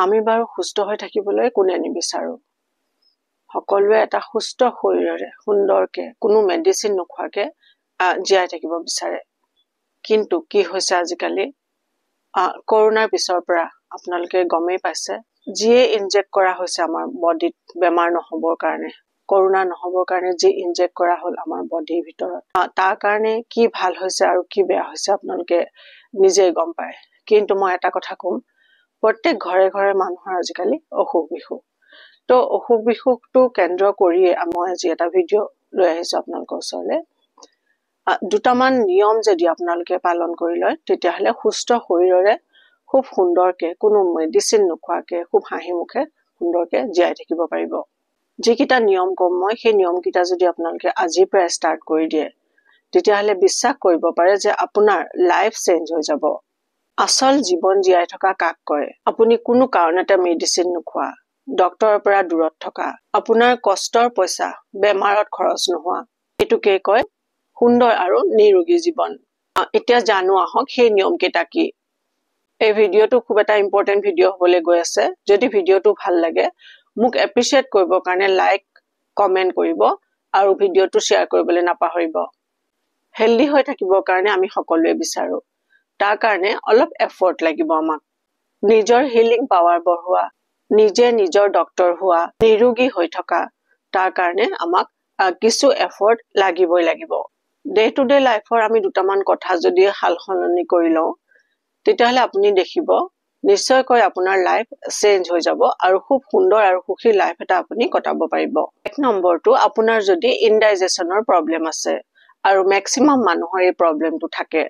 আমি বাৰু সুস্থ হৈ থাকিবলৈ কোনে নিবিচাৰো সকলোৱে এটা সুস্থ শৰীৰৰে সুন্দৰকে কোনো মেডিচিন নোখোৱাকে জীয়াই থাকিব বিচাৰে কিন্তু কি হৈছে আজিকালি কৰোনাৰ পিছৰ পৰা আপোনালোকে গমেই পাইছে যিয়ে ইনজেক্ট কৰা হৈছে আমাৰ বডিত বেমাৰ নহবৰ কাৰণে কৰোনা নহবৰ কাৰণে যি ইনজেক্ট কৰা হ'ল আমাৰ বডিৰ ভিতৰত তাৰ কাৰণে কি ভাল হৈছে আৰু কি বেয়া হৈছে আপোনালোকে নিজেই গম পায় কিন্তু মই এটা কথা কম প্ৰত্যেক ঘৰে ঘৰে মানুহৰ আজিকালি অসুখ বিসুখ তো অসুখ বিসুখটো কেন্দ্ৰ কৰিয়ে মই আজি এটা ভিডিঅ' লৈ আহিছো আপোনালোকৰ ওচৰলৈ দুটামান নিয়ম যদি আপোনালোকে পালন কৰি লয় তেতিয়াহলে সুস্থ শৰীৰৰে খুব সুন্দৰকে কোনো মেডিচিন নোখোৱাকে খুব হাঁহি মুখে সুন্দৰকে জীয়াই থাকিব পাৰিব যিকিটা নিয়ম কম মই সেই নিয়ম কিটা যদি আপোনালোকে আজিৰ পৰা ষ্টাৰ্ট কৰি দিয়ে তেতিয়াহলে বিশ্বাস কৰিব পাৰে যে আপোনাৰ লাইফ চেঞ্জ হৈ যাব আসল জীৱন জীয়াই থকা কাক কয় আপুনি কোনো কাৰণতে মেডিচিন নোখোৱা ডক্টৰৰ পৰা দূৰত থকা আপোনাৰ কষ্টৰ পইচা বেমাৰত খৰচ নোহোৱা এটুকে কয় সুন্দৰ আৰু নিৰোগী জীৱন এতিয়া জানো আহক সেই নিয়ম কেইটা কি এই ভিডিঅ'টো খুব এটা ইম্পৰ্টেন্ট ভিডিঅ' হ'বলৈ গৈ আছে যদি ভিডিঅ'টো ভাল লাগে মোক এপ্ৰিচিয়েট কৰিবৰ কাৰণে লাইক কমেন্ট কৰিব আৰু ভিডিঅ'টো শ্বেয়াৰ কৰিবলৈ নাপাহৰিব হেলদি হৈ থাকিবৰ কাৰণে আমি সকলোৱে বিচাৰো তাৰ কাৰণে অলপ এফৰ্ট লাগিব আমাক নিজৰ হিলিং পাৱাৰ বঢ়োৱা নিজে নিজৰ ডক্টৰ হোৱা নিৰোগী হৈ থকা তাৰ কাৰণে আমাক কিছু এফৰ্ট লাগিবই লাগিব ডে টু ডে লাইফৰ আমি দুটামান কথা যদি হালসলনি কৰি লওঁ তেতিয়াহলে আপুনি দেখিব নিশ্চয়কৈ আপোনাৰ লাইফ চেঞ্জ হৈ যাব আৰু খুব সুন্দৰ আৰু সুখী লাইফ এটা আপুনি কটাব পাৰিব এক নম্বৰটো আপোনাৰ যদি ইনডাইজেশনৰ প্ৰবলেম আছে আৰু ম্যাক্সিমাম মানুহৰ এই প্ৰবলেমটো থাকে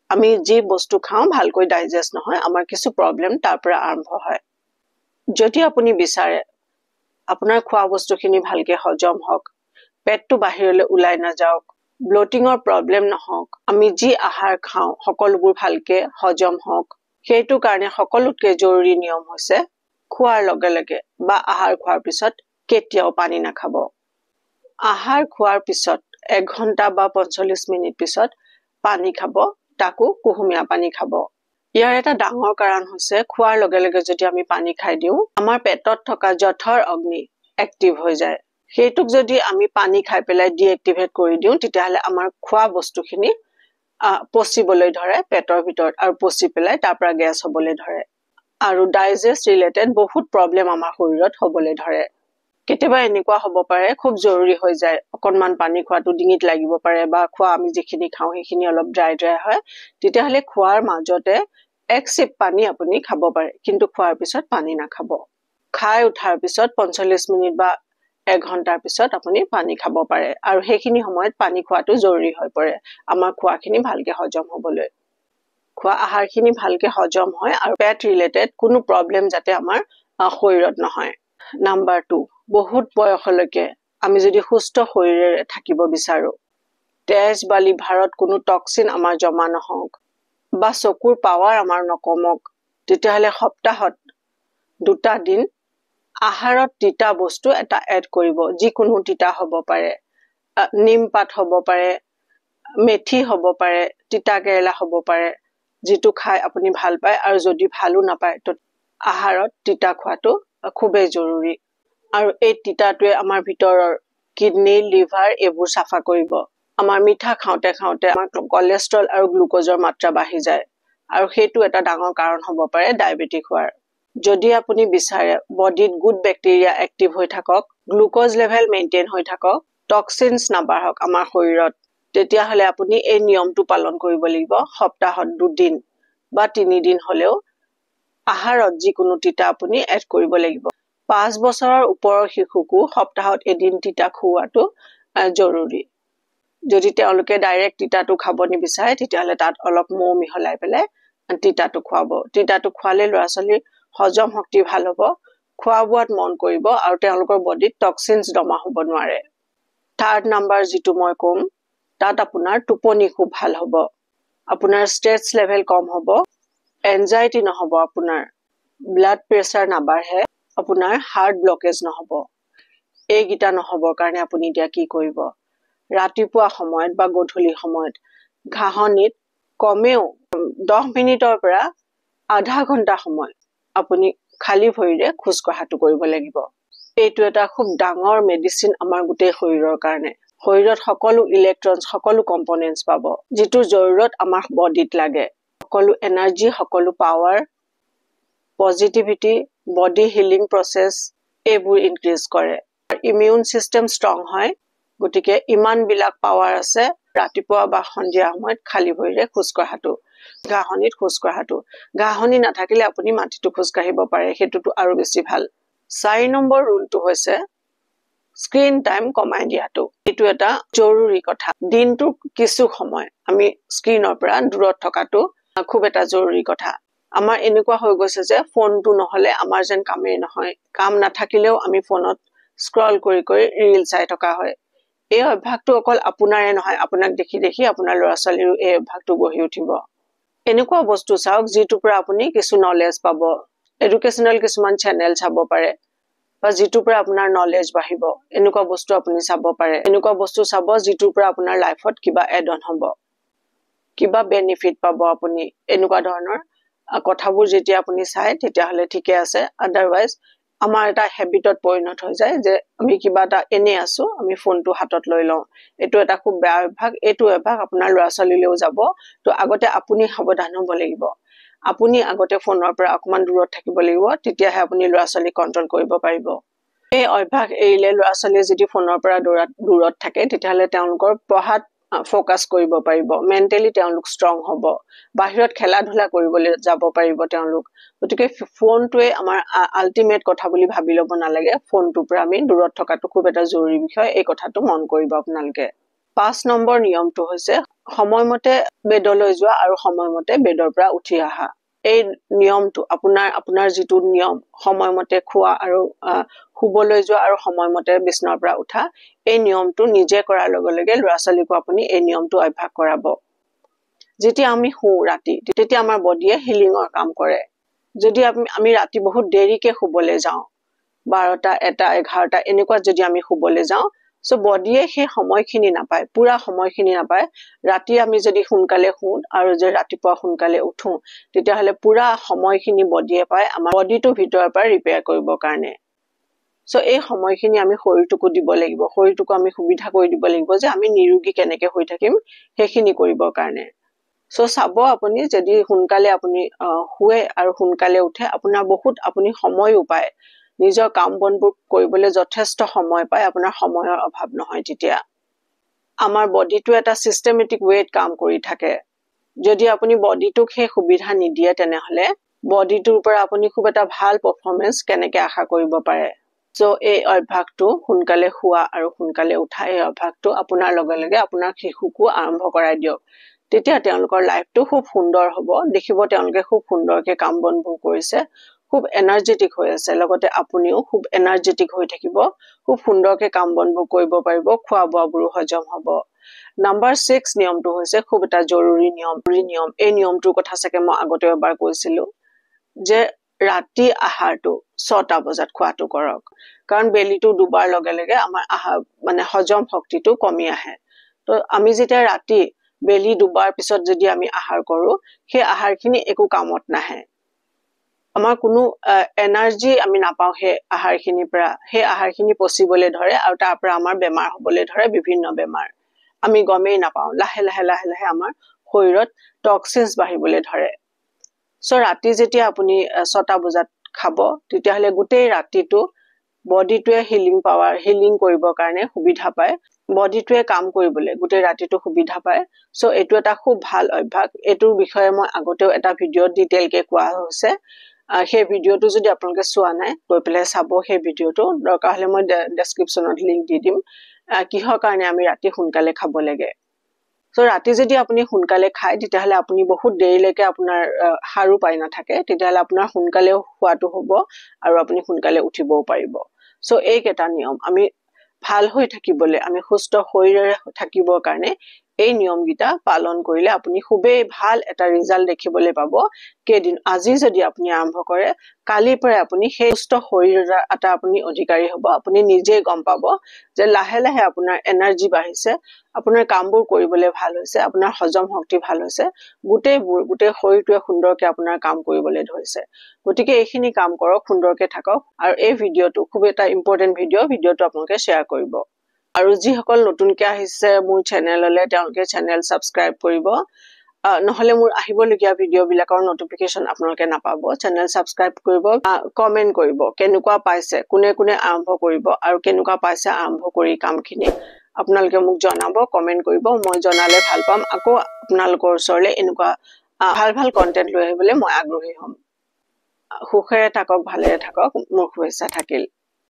আমি যি বস্তু খাওঁ ভালকৈ ডাইজেষ্ট নহয় আমাৰ কিছু প্ৰবলেম তাৰ পৰা আৰম্ভ হয় যদি আপুনি বিচাৰে আপোনাৰ খোৱা বস্তুখিনি ভালকে হজম হওক পেটটো বাহিৰলৈ ওলাই না যাওক ব্লোটিংৰ প্ৰবলেম নহওক আমি যি আহাৰ খাওঁ সকলোবোৰ ভালকে হজম হওক সেইটো কাৰণে সকলোতকৈ জৰুৰী নিয়ম হৈছে খোৱাৰ লগে লগে বা আহাৰ খোৱাৰ পিছত কেতিয়াও পানী নাখাব আহাৰ খোৱাৰ পিছত 1 ঘণ্টা বা 45 মিনিট পিছত পানী খাব তাকো কুহুমীয়া পানী খাব ইয়াৰ এটা ডাঙৰ কাৰণ হৈছে খোৱাৰ লগে লগে যদি আমি পানী খাই দিও আমাৰ পেটত থকা জঠৰ অগ্নি এক্টিভ হৈ যায় সেইটোক যদি আমি পানী খাই পেলাই ডিএক্টিভেট কৰি দিও তেতিয়াহলে আমাৰ খোৱা বস্তুখিনি পচিবলৈ ধৰে পেটৰ ভিতৰত আৰু পচি পেলাই তাৰ পৰা গ্যাস হ'বলৈ ধৰে আৰু ডাইজেষ্ট ৰিলেটেড বহুত প্ৰবলেম আমাৰ শৰীৰত হ'বলৈ ধৰে কেতিয়াবা এনেকুৱা হ'ব পাৰে খুব জৰুৰী হৈ যায় অকনমান পানী খোৱাটো ডিঙিত লাগিব পাৰে বা খোৱা আমি যিখিনি খাওঁ সেইখিনি অলপ ড্ৰাই হয় তেতিয়াহলে খোৱাৰ মাজতে এক চিপ পানী আপুনি খাব পাৰে কিন্তু খোৱাৰ পিছত পানী নাখাব খাই উঠাৰ পিছত 45 মিনিট বা 1 ঘণ্টাৰ পিছত আপুনি পানী খাব পাৰে আৰু সেইখিনি সময়ত পানী খোৱাটো জৰুৰী হৈ পৰে আমাৰ খোৱাখিনি ভালকে হজম হ'বলৈ খোৱা আহাৰখিনি ভালকে হজম হয় আৰু পেট ৰিলেটেড কোনো প্ৰবলেম যাতে আমাৰ শৰীৰত নহয় নাম্বাৰ 2 বহুত বয়সলৈকে আমি যদি সুস্থ শৰীৰেৰে থাকিব বিচাৰো তেজ বা লিভাৰত কোনো টক্সিন আমাৰ জমা নহওক বা চকুৰ পাৱাৰ আমাৰ নকমক তেতিয়াহলে সপ্তাহত 2টা দিন আহাৰত তিতা বস্তু এটা এড কৰিব যিকোনো তিতা হ'ব পাৰে নিম পাত হ'ব পাৰে মেথি হ'ব পাৰে তিতা কেৰেলা হ'ব পাৰে যেটো খাই আপুনি ভাল পায় আৰু যদি ভালো নাপায় তো আহাৰত তিতা খোৱাটো খুবেই জৰুৰী আৰু এই তিতাটোৱে আমাৰ ভিতৰৰ কিডনি লিভাৰ এবোৰ সাফা কৰিব আমাৰ মিঠা খাওঁতে খাওঁতে আমাৰ কোলেষ্ট্ৰল আৰু গ্লুকোজৰ মাত্ৰা বাঢ়ি যায় আৰু হেতু এটা ডাঙৰ কাৰণ হ'ব পাৰে ডায়াবেটিক হোৱাৰ যদি আপুনি বিচাৰে বডিত গুড ব্যাকটেৰিয়া এক্টিভ হৈ থাকক গ্লুকোজ লেভেল মেইনটেইন হৈ থাকক টক্সিনছ নাবাঢ়ক আমাৰ শৰীৰত তেতিয়াহলে আপুনি এই নিয়মটো পালন কৰিব লাগিব সপ্তাহত 2 দিন বা 3 দিন হলেও আহাৰত যিকোনো তিতা আপুনি এড কৰিব লাগিব 5 বছৰৰ ওপৰৰ শিশুকো সপ্তাহত এদিন তিতা খুৱাটো জৰুৰী যদি তেওঁলোকে ডাইৰেক্ট তিতাটো খাব নিবিচাৰে তেতিয়াহলে তাত অলপ মৌ মিহলাই পেলাই তিতাটো খুৱাব তিতাটো খোৱালে ল'ৰা-ছোৱালীৰ হজম শক্তি ভাল হ'ব খোৱা বোৱাত মন কৰিব আৰু তেওঁলোকৰ বডিত টক্সিনছ জমা হ'ব নোৱাৰে থাৰ্ড নাম্বাৰ যেটো মই কম তাত আপোনাৰ টোপনি খুব ভাল হ'ব আপোনাৰ ষ্ট্ৰেছ লেভেল কম হ'ব এনজাইটি নহব আপোনাৰ ব্লাড প্ৰেছাৰ নাবাঢ়ে আপোনাৰ হাৰ্ট ব্লকেজ নহব এই গিটা নহবৰ কাৰণে আপুনি এতিয়া কি কৰিব ৰাতিপুৱা সময়ত বা গধূলি সময়ত ঘাহনিত কমেও 10 মিনিটৰ পৰা আধা ঘণ্টা সময় আপুনি খালি ভৰিৰে খোজ কঢ়াটো কৰিব লাগিব এইটো এটা খুব ডাঙৰ মেডিচিন আমাৰ গোটেই শৰীৰৰ কাৰণে শৰীৰত সকলো ইলেক্ট্ৰনছ সকলো কম্পোনেন্টছ পাব যেটো জৰুৰত আমাৰ বডিত লাগে সকলো এনাৰ্জি সকলো power positivity body healing process এইবোৰ ইনক্ৰিজ কৰে ইমিউন সিস্টেম ষ্ট্ৰং হয় গতিকে ইমান বিলাক পাৱাৰ আছে ৰাতিপুৱা বা সন্ধিয়া সময়ত খালি ভৰিৰে খোজ কঢ়াটো ঘাহনিত খোজ কঢ়াটো ঘাহনি নাথাকিলে আপুনি মাটিটো খোজ কাঢ়িব পাৰে হেতুটো আৰু বেছি ভাল 4 নম্বৰ ৰুলটো হৈছে স্ক্ৰিন টাইম কমাই দিয়াটো এটো এটা জৰুৰী কথা দিনটো কিছু সময় আমি স্ক্ৰিনৰ পৰা দূৰত থকাটো খুব এটা জৰুৰী কথা আমাৰ এনেকুৱা হৈ গৈছে যে ফোনটো নহলে আমাৰ যেন কামেই নহয় কাম নাথাকিলেও আমি ফোনত স্ক্ৰল কৰি কৰি ৰীল চাই থকা হয় এই অভ্যাসটো অকল আপোনাৰে নহয় আপোনাক দেখি দেখি আপোনাৰ ল'ৰা-ছোৱালীৰো এই অভ্যাসটো গঢ়ি উঠিব এনেকুৱা বস্তু চাওক যেটো পৰা আপুনি কিছু নলেজ পাব এডুকেশনাল কিছুমান চেনেল চাব পাৰে বা যেটো পৰা আপোনাৰ নলেজ বাঢ়িব এনেকুৱা বস্তু আপুনি চাব পাৰে এনেকুৱা বস্তু চাব যেটো পৰা আপোনাৰ লাইফত কিবা এড অন হ'ব কিবা বেনিফিট পাব আপুনি এনেকুৱা ধৰণৰ কথাবোৰ যেতিয়া আপুনি চাই তেতিয়া হলে ঠিকে আছে আদাৰৱাইজ আমাৰ এটা হেবিটত পৰিণত হৈ যায় যে আমি কিবা এটা এনে আছো আমি ফোনটো হাতত লৈ লওঁ এটো এটা খুব বেয়া অভ্যাস এটো অভ্যাস আপোনাৰ ল'ৰা-ছোৱালীলেও যাব তো আগতে আপুনি সাৱধান হ'ব লাগিব আপুনি আগতে ফোনৰ পৰা অকমান দূৰত থাকিব লাগিব তেতিয়াহে আপুনি ল'ৰা-ছোৱালী কন্ট্ৰোল কৰিব পাৰিব এই অভ্যাস এৰিলে ল'ৰা-ছোৱালীয়ে যদি ফোনৰ পৰা দূৰত থাকে তেতিয়াহলে তেওঁলোকৰ পঢ়াত ফোকাস কৰিব পাৰিব মেন্টালি তেওঁলোক ষ্ট্ৰং হ'ব বাহিৰত খেলা ধুলা কৰিবলৈ যাব পাৰিব তেওঁলোক গতিকে ফোনটোৱে আমাৰ আল্টিমেট কথা বুলি ভাবি ল'ব নালাগে ফোনটোৰ পৰা আমি দূৰত থকাটো খুব এটা জৰুৰী বিষয় এই কথাটো মন কৰিব আপোনালোকে 5 নম্বৰ নিয়মটো হৈছে সময়মতে বেডলৈ যোৱা আৰু সময়মতে বেডৰ পৰা উঠি আহা এই নিয়মটো আপোনাৰ যেটো নিয়ম সময়মতে খোৱা আৰু শুবলৈ যোৱা আৰু সময়মতে বিছনাৰ পৰা উঠা এই নিয়মটো নিজে কৰাৰ লগে লগে ল'ৰা-ছোৱালীকো আপুনি এই নিয়মটো অভ্যাস কৰাব যেতিয়া আমি শু ৰাতি তেতিয়া আমাৰ বডিয়ে হিলিংৰ কাম কৰে যদি আমি ৰাতি বহুত দেৰিকে শুবলৈ যাওঁ 12টা 1টা 11টা এনেকুৱা যদি আমি শুবলৈ যাওঁ সো বডিয়ে সেই সময়খিনি নাপায় পুৰা সময়খিনি নাপায় ৰাতি আমি যদি সোনকালে শু আৰু যে ৰাতিপুৱা সোনকালে উঠো তেতিয়া হলে পুৰা সময়খিনি বডিয়ে পায় আমাৰ বডিটো ভিতৰৰ পৰা ৰিপেয়াৰ কৰিবৰ কাৰণে সো এই সময়খিনি আমি শৰীৰটোকো দিব লাগিব শৰীৰটোকো আমি সুবিধা কৰি দিব লাগিব যে আমি নিৰোগী কেনেকে হৈ থাকিম হেখিনি কৰিবৰ কাৰণে সো চাব আপুনি যদি সোনকালে আপুনি শুৱে আৰু সোনকালে উঠে আপোনাৰ বহুত আপুনি সময় উপায় নিজৰ কাম বনবোৰ কৰিবলৈ যথেষ্ট সময় পায় আপোনাৰ সময়ৰ অভাৱ নহয় তেতিয়া আমাৰ বডিটো এটা সিস্টেমেটিক ওয়েত কাম কৰি থাকে যদি আপুনি বডিটোক হে সুবিধা নিদিয়ে তেনেহলে বডিটোৰ পৰা আপুনি খুব এটা ভাল পাৰফৰম্যান্স কেনেকে আশা কৰিব পাৰে সো এই অভ্যাসটো সোনকালে শুৱা আৰু সোনকালে উঠা এই অভ্যাসটো আপোনাৰ লগে লগে আপোনাৰ শিশুকো আৰম্ভ কৰাই দিয়ক তেতিয়া তেওঁলোকৰ লাইফটো খুব সুন্দৰ হ'ব দেখিব তেওঁলোকে খুব সুন্দৰকে কাম বনবোৰ কৰিছে খুব এনাৰ্জেটিক হৈ আছে লগতে আপুনিও খুব এনাৰ্জেটিক হৈ থাকিব খুব সুন্দৰকে কাম বনবোৰ কৰিব পাৰিব খোৱা বোৱাবোৰ হজম হ'ব নাম্বাৰ 6 নিয়মটো হৈছে খুব এটা জৰুৰী নিয়ম এই নিয়মটোৰ কথা সকে মই আগতে এবাৰ কৈছিলো যে ৰাতি আহাৰটো 6টা বজাত খোৱাটো কৰক কাৰণ বেলিটো দুবাৰ লগে লগে আমাৰ আহাৰ মানে হজম শক্তিটো কমি আহে তো আমি যেতিয়া ৰাতি বেলি দুবাৰ পিছত যদি আমি আহাৰ কৰো সেই আহাৰখিনি একো কামত নাহে আমাৰ কোনো এনাৰ্জি আমি নাপাও হে আহাৰখিনিৰ পৰা হে আহাৰখিনি পচিবলৈ ধৰে আৰু তাৰ পৰা আমাৰ বেমাৰ হ'বলৈ ধৰে বিভিন্ন বেমাৰ আমি গমেই নাপাও লাহে লাহে আমাৰ শৰীৰত টক্সিনছ বাঢ়িবলৈ ধৰে সো ৰাতি যেতিয়া আপুনি 6টা বজাত খাব তেতিয়া হলে গোটেই ৰাতিটো বডিটোৱে হিলিং কৰিবৰ কাৰণে সুবিধা পায় বডিটোৱে কাম কৰিবলৈ গোটেই ৰাতিটো সুবিধা পায় সো এটো এটা খুব ভাল অভ্যাস এটোৰ বিষয়ে মই আগতেও এটা ভিডিঅ ডিটেইলকে কোৱা হৈছে সেই ভিডিঅটো যদি আপোনালোকে চোৱা নাই গৈ পেলাই চাব সেই ভিডিঅটো দৰকাৰ হলে মই ডেসক্ৰিপচনত লিংক দি দিম কিহৰ কাৰণে আমি ৰাতি সোনকালে খাব লাগে সো ৰাতি যদি আপুনি সোনকালে খায় তেতিয়া হলে আপুনি বহুত দেৰিলৈকে আপোনাৰ হাৰু পাই নাথাকে তেতিয়া হলে আপোনাৰ সোনকালে খোৱাটো হ'ব আৰু আপুনি সোনকালে উঠিবও পাৰিব সো এইকেটা নিয়ম আমি ভাল হৈ থাকিবলৈ আমি সুস্থ শৰীৰেৰে থাকিবৰ কাৰণে এই নিয়মগিটা পালন কৰিলে আপুনি খুবেই ভাল এটা ৰিজাল্ট দেখিবলৈ পাব কেদিন আজি যদি আপুনি আৰম্ভ কৰে কালিৰ পৰা আপুনি সেই সুস্থ শৰীৰৰ এটা আপুনি অধিকাৰী হ'ব আপুনি নিজে গম পাব যে লাহে লাহে আপোনাৰ এনাৰ্জি বাঢ়িছে আপোনাৰ কামবোৰ কৰিবলৈ ভাল হৈছে আপোনাৰ হজম শক্তি ভাল হৈছে গোটেই শৰীৰটোৱে সুন্দৰকৈ আপোনাৰ কাম কৰিবলৈ ধৰিছে গতিকে এইখিনি কাম কৰক সুন্দৰকৈ থাকক আৰু এই ভিডিঅটো খুব এটা ইম্পৰ্টেন্ট ভিডিঅটো আপোনালোকে শ্বেয়াৰ কৰিব আৰু যিসকল নতুনকৈ আহিছে মোৰ চেনেললৈ তেওঁলোকে চেনেল সাবস্ক্ৰাইব কৰিব নহলে মোৰ আহিবলগীয়া ভিডিঅ'বিলাকৰ নটিফিকেশন আপোনালোকে নাপাব চেনেল সাবস্ক্ৰাইব কৰিব কমেন্ট কৰিব কেনেকুৱা পাইছে কোনে কোনে আৰম্ভ কৰিব আৰু কেনেকুৱা পাইছে আৰম্ভ কৰি কামখিনি আপোনালোকে মোক জনাব কমেন্ট কৰিব মই জনালে ভাল পাম আকৌ আপোনালোকৰ ওচৰলৈ এনেকুৱা ভাল ভাল কন্টেন্ট লৈ আহিবলৈ মই আগ্ৰহী হ'ম সুখেৰে থাকক ভালেৰে থাকক মোৰ শুভেচ্ছা থাকিল